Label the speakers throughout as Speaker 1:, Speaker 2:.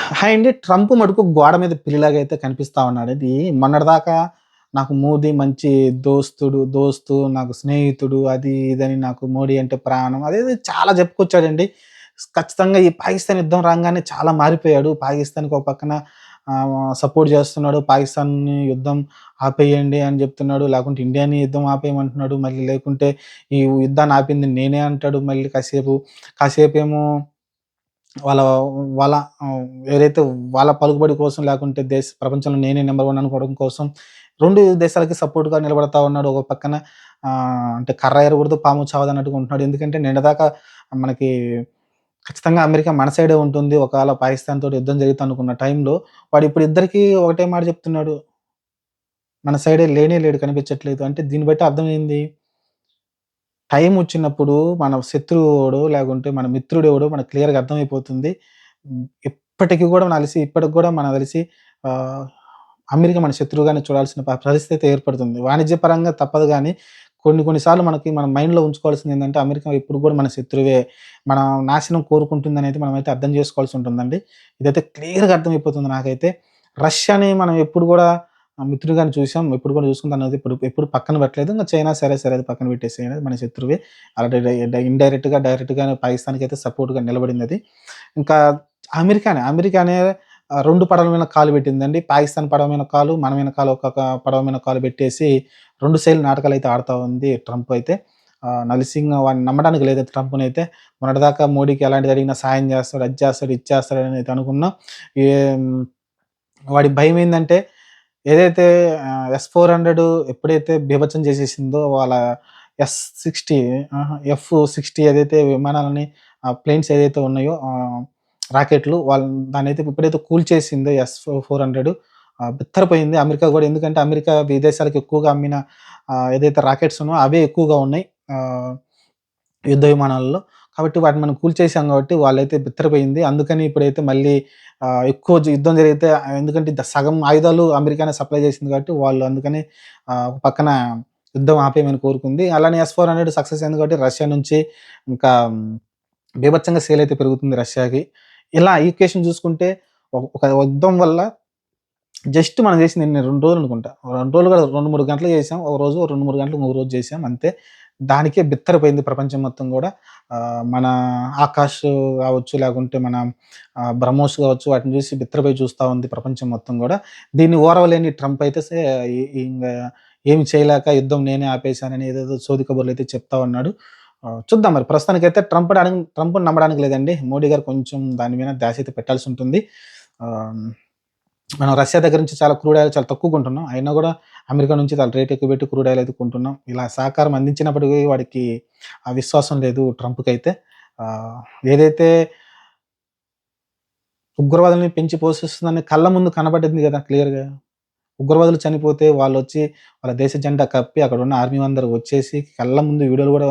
Speaker 1: Hi అండి. Trump మటుకు గోడ మీద పిల్లిలాగా అయితే కనిపిస్తా ఉన్నాడు. ఇది మొన్నటిదాకా నాకు మోదీ మంచి దోస్తు, నాకు స్నేహితుడు అది ఇదని నాకు మోడీ అంటే ప్రాణం. అదేదో చాలా చెప్పుకొచ్చాడండి. ఖచ్చితంగా ఈ పాకిస్తాన్ యుద్ధం రాంగానే చాలా మారిపోయాడు. పాకిస్తాన్‌కి ఒక పక్కన సపోర్ట్ చేస్తున్నాడు. పాకిస్తాన్‌ని యుద్ధం ఆపేయండి అని చెప్తున్నాడు. లేకుంటే ఇండియాని యుద్ధం ఆపేయమంటున్నాడు. మళ్ళీ లేకుంటే ఈ యుద్ధాన్ని ఆపింది నేనే అంటాడు మళ్ళీ కాసేపు. కాసేపేమో వాళ్ళ వాళ్ళ ఏదైతే వాళ్ళ పలుకుబడి కోసం లేకుంటే ప్రపంచంలో నేనే నంబర్ 1 అనుకోవడం కోసం 2 దేశాలకి సపోర్ట్‌గా నిలబడతా ఉన్నాడు. ఒక పక్కన అంటే కర్ర ఎరగకూడదు, పాము చావదన్నట్టుగా ఉంటున్నాడు. ఎందుకంటే నిన్నదాకా మనకి ఖచ్చితంగా అమెరికా మన సైడే ఉంటుంది. ఒకవేళ పాకిస్తాన్ తోటి యుద్ధం జరుగుతుందనుకున్న టైంలో వాడిప్పుడు ఇద్దరికీ ఒకటే మాట చెప్తున్నాడు. మన సైడే లేనే లేడు కనిపించట్లేదు. అంటే దీన్ని బట్టి అర్థమైంది టైమొచ్చినప్పుడు మన శత్రువెవడో, లేకుంటే మన మిత్రుడెవడో మనకు క్లియర్‌గా అర్థమైపోతుంది. ఇప్పటికి గూడా నాకు తెలిసి ఇప్పటికి గూడా మనకు తెలిసి ఆహ్, అమెరికా మన శత్రువుగానే చూడాల్సిన పరిస్థితి ఏర్పడుతుంది. వాణిజ్యపరంగా తప్పదు గానీ, కొన్ని కొన్ని సార్లు మనకి మన మైండ్‌లో ఉంచుకోవాల్సిందేందంటే, అమెరికా ఎప్పుడు గూడా మన శత్రువే. మన నాశనం కోరుకుంటుందనైతే మనమైతే అర్థం చేసుకోవాల్సుంటుందండి. ఇదైతే క్లియర్‌గా అర్థమైపోతుంది నాకైతే. రష్యాని మనం ఎప్పుడు గూడా మిత్రుడిగానే చూసాం. ఎప్పుడు కూడా చూసుకుంటానది ఎప్పుడు పక్కన పెట్టలేదు. ఇంక చైనా సరే అది పక్కన పెట్టేసేయి అనేది మన శత్రువే. ఆల్రెడీ ఇండైరెక్ట్‌గా, డైరెక్ట్‌గానే పాకిస్తాన్‌కైతే సపోర్ట్‌గా నిలబడిందది. ఇంకా అమెరికానే 2 పడవల మీద కాలు పెట్టిందండి. పాకిస్తాన్ పడవ మీద కాలు, మన వెనకాల ఒకొక్క పడవ మీద కాలు పెట్టేసి 2 సైడ్‌లు నాటకాలైతే ఆడుతా ఉంది ట్రంప్ అయితే. నలిసింగ వాడిని నమ్మడానికి లేదు ట్రంప్‌నైతే. మొన్నటిదాకా మోడీకి ఎలాంటిది అడిగినా సాయం చేస్తాడు, అది చేస్తాడు, ఇది చేస్తాడు అని అయితే అనుకున్నాం. ఏం వాడి భయమేందంటే ఏదైతే ఎస్-400 ఎప్పుడైతే బీభత్సం చేసేసిందో వాళ్ళ ఎస్-60 ఎఫ్-60 ఏదైతే విమానాలని ప్లేన్స్ ఏదైతే ఉన్నాయో రాకెట్లు దాన్నైతే ఎప్పుడైతే కూల్చేసిందో ఎస్-400 బిత్తరపోయింది అమెరికా గూడా. ఎందుకంటే అమెరికా విదేశాలకు ఎక్కువగా అమ్మిన ఏదైతే రాకెట్స్ ఉన్నాయో అవే ఎక్కువగా ఉన్నాయి. ఆహ్, యుద్ధ విమానాలలో. కాబట్టి వాటిని మనం కూల్చేసాం గాబట్టి వాళ్ళైతే బిత్తరపోయింది. అందుకని ఇప్పుడైతే మళ్ళీ ఎక్కువ యుద్ధం జరిగితే ఎందుకంటే సగం ఆయుధాలు అమెరికానే సప్లై చేసింది కాబట్టి వాళ్ళు అందుకని ఒక పక్కన యుద్ధం ఆపేయమని కోరుకుంది. అలానే ఎస్-400 సక్సెస్ అయింది కాబట్టి రష్యా నుంచి ఇంకా బీభత్సంగా సేల్ అయితే పెరుగుతుంది రష్యాకి. ఇలా ఈక్వేషన్ చూసుకుంటే ఒక యుద్ధం వల్ల జస్ట్ మనం చేసింది ఎన్ని 2 రోజులు అనుకుంటా. 2 రోజులు కాదు 2, 3 గంటలు చేసాం. ఒక రోజు 2, 3 గంటలు ఇంకో రోజు చేసాం అంతే. దానికే బిత్తరపోయింది ప్రపంచం మొత్తం గూడా. మన ఆకాష్ గావచ్చు, లేకుంటే మన బ్రహ్మోస్ గావచ్చు వాటిని చూసి బిత్తరపోయి చూస్తా ఉంది ప్రపంచం మొత్తం గూడా. దీన్ని ఓర్వలేని ట్రంప్ అయితే ఇంగ ఏమి చేయలేక యుద్ధం నేనే ఆపేశానని ఏదేదో సోది కబుర్లయితే చెప్తా ఉన్నాడు. చూద్దాం మరి ప్రస్తుతానికైతే ట్రంప్‌ని నమ్మడానికి లేదండి. మోడీ గారు కొంచెం దాని మీద ధ్యాస అయితే పెట్టాల్సుంటుంది. ఆహ్ మనం రష్యా దగ్గర నుంచి చాలా క్రూడ్ ఆయిల్ చాలా తక్కువ కొంటున్నాం. అయినా గూడా అమెరికా నుంచి చాలా రేట్ ఎక్కువ పెట్టి క్రూడ్ ఆయిల్ అయితే కొంటున్నాం. ఇలా సహకారం అందించినప్పటికీ వాడికి ఆ విశ్వాసం లేదు ట్రంప్‌కైతే. ఆహ్, ఏదైతే ఉగ్రవాదుల్ని పెంచి పోషిస్తుందని కళ్ళ ముందు కనబడింది గదా! క్లియర్‌గా. ఉగ్రవాదులు చనిపోతే వాళ్ళొచ్చి వాళ్ళ దేశ జెండా కప్పి అక్కడున్న ఆర్మీ అందరూ వచ్చేసి కళ్ళ ముందు వీడియోలు గూడా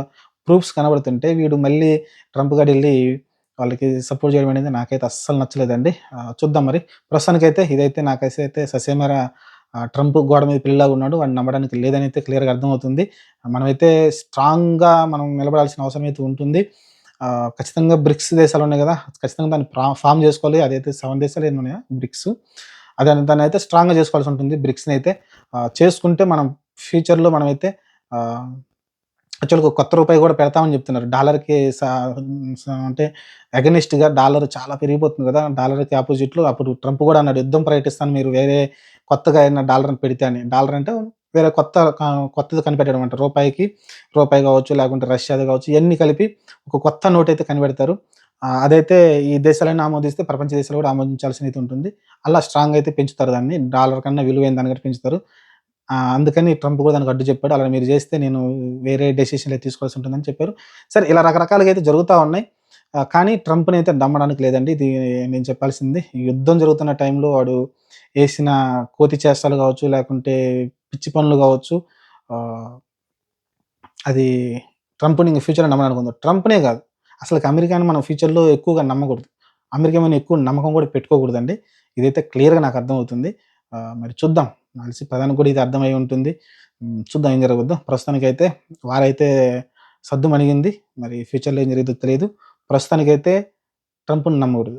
Speaker 1: ప్రూఫ్స్ కనబడుతుంటే వీడు మళ్ళీ ట్రంప్ గాడెళ్లి వాళ్ళకి సపోర్ట్ చేయడం అనేది నాకైతే అస్సలు నచ్చలేదండి. చూద్దాం మరి. ప్రస్తుతానికైతే ఇదైతే నాకైతే ససేమిరా ట్రంప్ గోడ మీద పిల్లిలాగా ఉన్నాడు. వాడిని నమ్మడానికి లేదనైతే క్లియర్‌గా అర్థమవుతుంది. మనమైతే స్ట్రాంగ్‌గా మనం నిలబడాల్సిన అవసరం అయితే ఉంటుంది. ఖచ్చితంగా బ్రిక్స్ దేశాలున్నాయి గదా! ఖచ్చితంగా దాన్ని ఫార్మ్ జేసుకోవాలి. అదైతే 7 దేశాలు ఎన్ని ఉన్నాయా బ్రిక్స్. దాన్నయితే స్ట్రాంగ్‌గా జేసుకోవాల్సుంటుంది బ్రిక్స్‌నైతే. చేసుకుంటే మనం ఫ్యూచర్‌లో మనమైతే ఆహ్, యాక్చువల్‌గా ఒక కొత్త రూపాయి గూడా పెడతామని జెప్తున్నారు. డాలర్‌కి అంటే అగైనిస్ట్‌గా డాలర్ చాలా పెరిగిపోతుంది గదా! డాలర్‌కి అపోజిట్‌లో అప్పుడు ట్రంప్ గూడా అన్నాడు, యుద్ధం ప్రకటిస్తాను మీరు వేరే కొత్తగా ఏదైనా డాలర్‌ని పెడితే అని. డాలర్ అంటే వేరే కొత్తది కనిపెట్టడం అంట. రూపాయి గావచ్చు, లేకుంటే రష్యాది గావచ్చు, ఇయన్నీ కలిపి ఒక కొత్త నోటయితే కనిపెడతారు. అదైతే ఈ దేశాలన్నీ ఆమోదిస్తే ప్రపంచ దేశాలు గూడా ఆమోదించాల్సినయితే ఉంటుంది. అలా స్ట్రాంగ్ అయితే పెంచుతారు దాన్ని. డాలర్ కన్నా విలువైన దానికంటే పెంచుతారు. అందుకని ట్రంప్ కూడా దానికి అడ్డు చెప్పాడు. అలా మీరు చేస్తే నేను వేరే డెసిషన్‌లే తీసుకోవాల్సి ఉంటుందని చెప్పారు. సరే ఇలా రకరకాలుగా అయితే జరుగుతా ఉన్నాయి. కానీ ట్రంప్‌నైతే నమ్మడానికి లేదండి. ఇది నేను చెప్పాల్సింది. ఈ యుద్ధం జరుగుతున్న టైంలో వాడు ఏసిన కోతి చేష్టలు కావచ్చు, లేకుంటే పిచ్చి పనులు కావచ్చు. ఆహ్, అది ట్రంప్‌ని ఇంక ఫ్యూచర్‌లో నమ్మననుకుందాం. ట్రంప్‌నే కాదు. అసలకి అమెరికాని మనం ఫ్యూచర్‌లో ఎక్కువగా నమ్మకూడదు. అమెరికా మీద ఎక్కువ నమ్మకం కూడా పెట్టుకోకూడదండి. ఇదైతే క్లియర్‌గా నాకు అర్థమవుతుంది. మరి చూద్దాం. నాకు తెలిసి ప్రధానికి కూడా ఇది అర్థమై ఉంటుంది. చూద్దాం ఏం జరగబోద్దో. ప్రస్తుతానికైతే వారైతే సద్దుమణిగింది. మరి ఫ్యూచర్‌లో ఏం జరిగిద్దో తెలీదు. ప్రస్తుతానికైతే ట్రంప్‌ని నమ్మకూడదు.